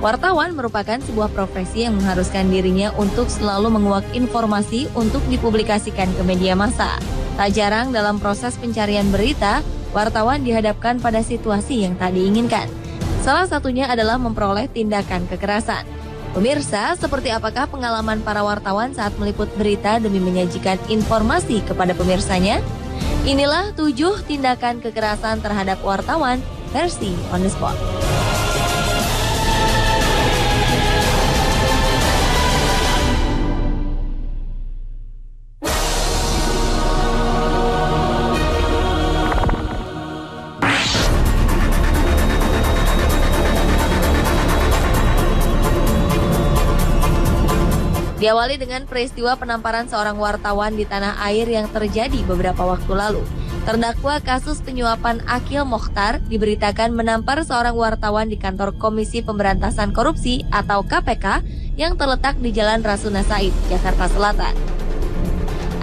Wartawan merupakan sebuah profesi yang mengharuskan dirinya untuk selalu menguak informasi untuk dipublikasikan ke media massa. Tak jarang dalam proses pencarian berita, wartawan dihadapkan pada situasi yang tak diinginkan. Salah satunya adalah memperoleh tindakan kekerasan. Pemirsa, seperti apakah pengalaman para wartawan saat meliput berita demi menyajikan informasi kepada pemirsanya? Inilah 7 tindakan kekerasan terhadap wartawan versi On The Spot. Diawali dengan peristiwa penamparan seorang wartawan di tanah air yang terjadi beberapa waktu lalu. Terdakwa kasus penyuapan Akil Mokhtar diberitakan menampar seorang wartawan di kantor Komisi Pemberantasan Korupsi atau KPK yang terletak di Jalan Rasuna Said, Jakarta Selatan.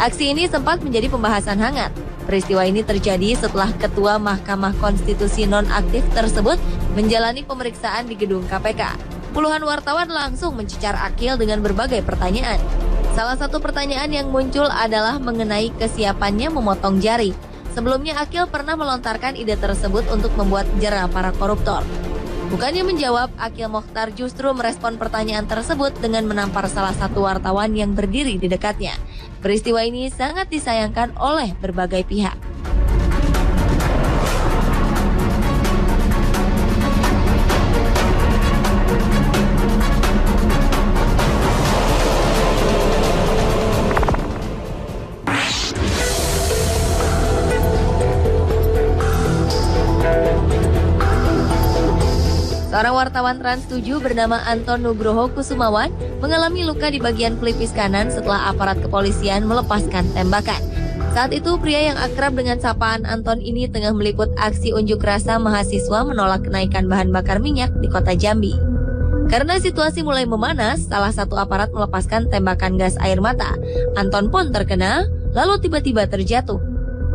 Aksi ini sempat menjadi pembahasan hangat. Peristiwa ini terjadi setelah Ketua Mahkamah Konstitusi nonaktif tersebut menjalani pemeriksaan di gedung KPK. Puluhan wartawan langsung mencecar Akil dengan berbagai pertanyaan. Salah satu pertanyaan yang muncul adalah mengenai kesiapannya memotong jari. Sebelumnya Akil pernah melontarkan ide tersebut untuk membuat jera para koruptor. Bukannya menjawab, Akil Mokhtar justru merespon pertanyaan tersebut dengan menampar salah satu wartawan yang berdiri di dekatnya. Peristiwa ini sangat disayangkan oleh berbagai pihak. Seorang wartawan Trans 7 bernama Anton Nugroho Kusumawan mengalami luka di bagian pelipis kanan setelah aparat kepolisian melepaskan tembakan. Saat itu pria yang akrab dengan sapaan Anton ini tengah meliput aksi unjuk rasa mahasiswa menolak kenaikan bahan bakar minyak di kota Jambi. Karena situasi mulai memanas, salah satu aparat melepaskan tembakan gas air mata. Anton pun terkena, lalu tiba-tiba terjatuh.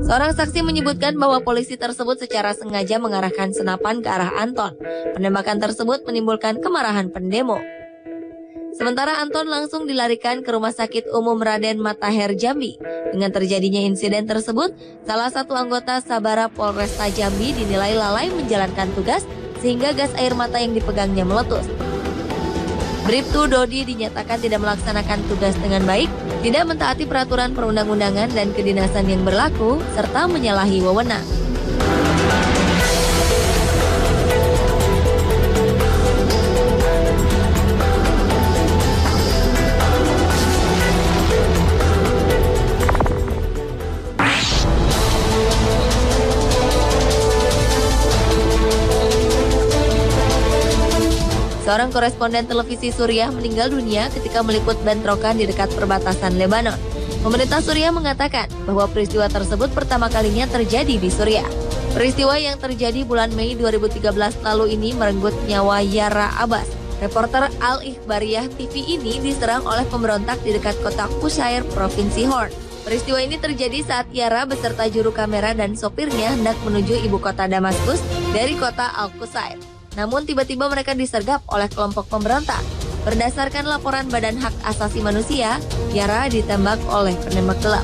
Seorang saksi menyebutkan bahwa polisi tersebut secara sengaja mengarahkan senapan ke arah Anton. Penembakan tersebut menimbulkan kemarahan pendemo. Sementara Anton langsung dilarikan ke Rumah Sakit Umum Raden Matahir Jambi. Dengan terjadinya insiden tersebut, salah satu anggota Sabara Polresta Jambi dinilai lalai menjalankan tugas sehingga gas air mata yang dipegangnya meletus. Bribtu Dodi dinyatakan tidak melaksanakan tugas dengan baik, tidak mentaati peraturan perundang-undangan dan kedinasan yang berlaku, serta menyalahi wewenang. Seorang koresponden televisi Suriah meninggal dunia ketika meliput bentrokan di dekat perbatasan Lebanon. Pemerintah Suriah mengatakan bahwa peristiwa tersebut pertama kalinya terjadi di Suriah. Peristiwa yang terjadi bulan Mei 2013 lalu ini merenggut nyawa Yara Abbas. Reporter Al-Ikhbariyah TV ini diserang oleh pemberontak di dekat kota Qusair, Provinsi Horn. Peristiwa ini terjadi saat Yara beserta juru kamera dan sopirnya hendak menuju ibu kota Damaskus dari kota Al-Qusair. Namun tiba-tiba mereka disergap oleh kelompok pemberontak. Berdasarkan laporan Badan Hak Asasi Manusia, Yara ditembak oleh penembak gelap.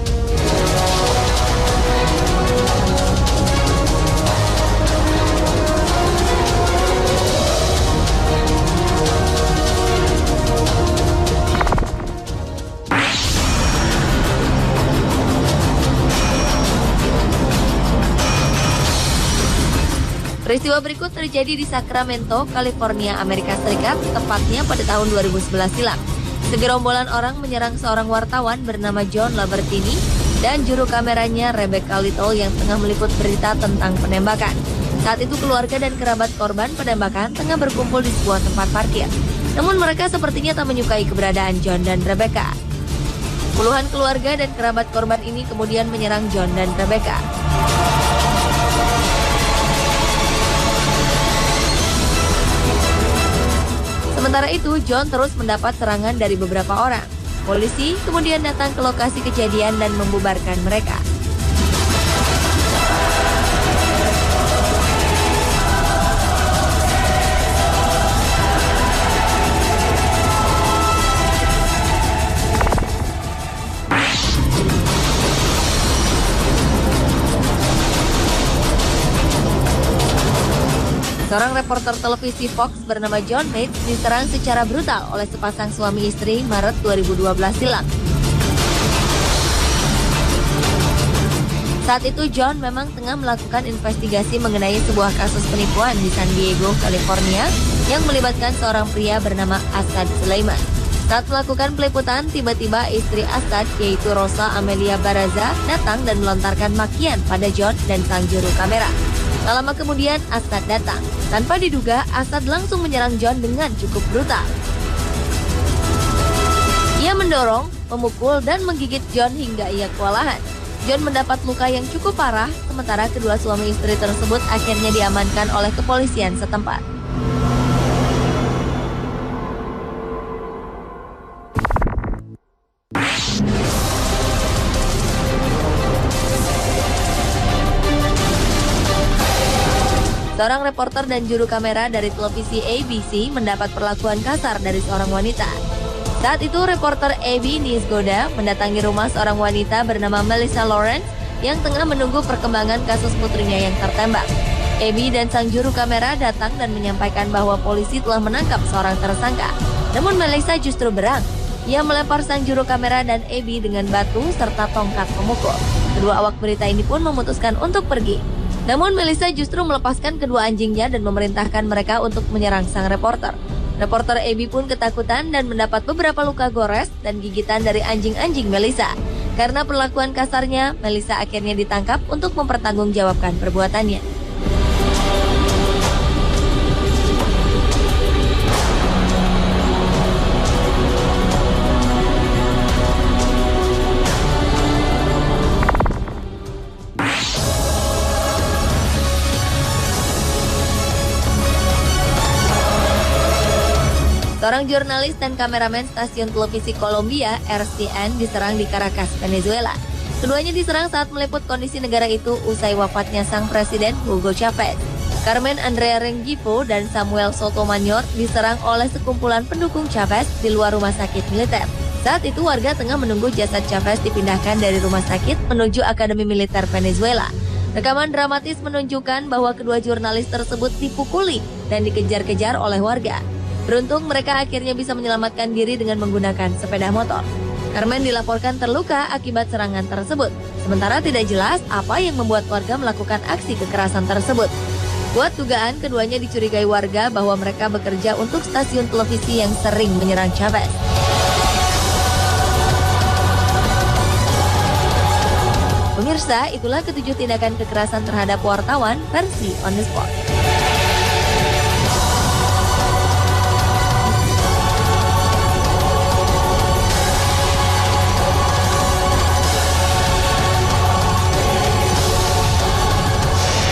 Peristiwa berikut terjadi di Sacramento, California, Amerika Serikat, tepatnya pada tahun 2011 silam. Segerombolan orang menyerang seorang wartawan bernama John Labertini dan juru kameranya Rebecca Little yang tengah meliput berita tentang penembakan. Saat itu keluarga dan kerabat korban penembakan tengah berkumpul di sebuah tempat parkir. Namun mereka sepertinya tak menyukai keberadaan John dan Rebecca. Puluhan keluarga dan kerabat korban ini kemudian menyerang John dan Rebecca. Sementara itu, John terus mendapat serangan dari beberapa orang. Polisi kemudian datang ke lokasi kejadian dan membubarkan mereka. Seorang reporter televisi Fox bernama John Bates diserang secara brutal oleh sepasang suami istri Maret 2012 silam. Saat itu John memang tengah melakukan investigasi mengenai sebuah kasus penipuan di San Diego, California yang melibatkan seorang pria bernama Assad Sulaiman. Saat melakukan peliputan, tiba-tiba istri Assad yaitu Rosa Amelia Baraza datang dan melontarkan makian pada John dan sang juru kamera. Tak lama kemudian Assad datang. Tanpa diduga, Assad langsung menyerang John dengan cukup brutal. Ia mendorong, memukul, dan menggigit John hingga ia kewalahan. John mendapat luka yang cukup parah, sementara kedua suami istri tersebut akhirnya diamankan oleh kepolisian setempat. Seorang reporter dan juru kamera dari televisi ABC mendapat perlakuan kasar dari seorang wanita. Saat itu, reporter Abby Nisgoda mendatangi rumah seorang wanita bernama Melissa Lawrence yang tengah menunggu perkembangan kasus putrinya yang tertembak. Abby dan sang juru kamera datang dan menyampaikan bahwa polisi telah menangkap seorang tersangka. Namun Melissa justru berang. Ia melempar sang juru kamera dan Abby dengan batu serta tongkat pemukul. Kedua awak berita ini pun memutuskan untuk pergi. Namun Melissa justru melepaskan kedua anjingnya dan memerintahkan mereka untuk menyerang sang reporter. Reporter Abby pun ketakutan dan mendapat beberapa luka gores dan gigitan dari anjing-anjing Melissa. Karena perlakuan kasarnya, Melissa akhirnya ditangkap untuk mempertanggungjawabkan perbuatannya. Seorang jurnalis dan kameramen stasiun televisi Colombia, RCN, diserang di Caracas, Venezuela. Keduanya diserang saat meliput kondisi negara itu usai wafatnya sang presiden Hugo Chavez. Carmen Andrea Rengifo dan Samuel Sotomayor diserang oleh sekumpulan pendukung Chavez di luar rumah sakit militer. Saat itu warga tengah menunggu jasad Chavez dipindahkan dari rumah sakit menuju Akademi Militer Venezuela. Rekaman dramatis menunjukkan bahwa kedua jurnalis tersebut dipukuli dan dikejar-kejar oleh warga. Beruntung mereka akhirnya bisa menyelamatkan diri dengan menggunakan sepeda motor. Carmen dilaporkan terluka akibat serangan tersebut. Sementara tidak jelas apa yang membuat warga melakukan aksi kekerasan tersebut. Kuat dugaan keduanya dicurigai warga bahwa mereka bekerja untuk stasiun televisi yang sering menyerang Chavez. Pemirsa, itulah ketujuh tindakan kekerasan terhadap wartawan versi On The Spot.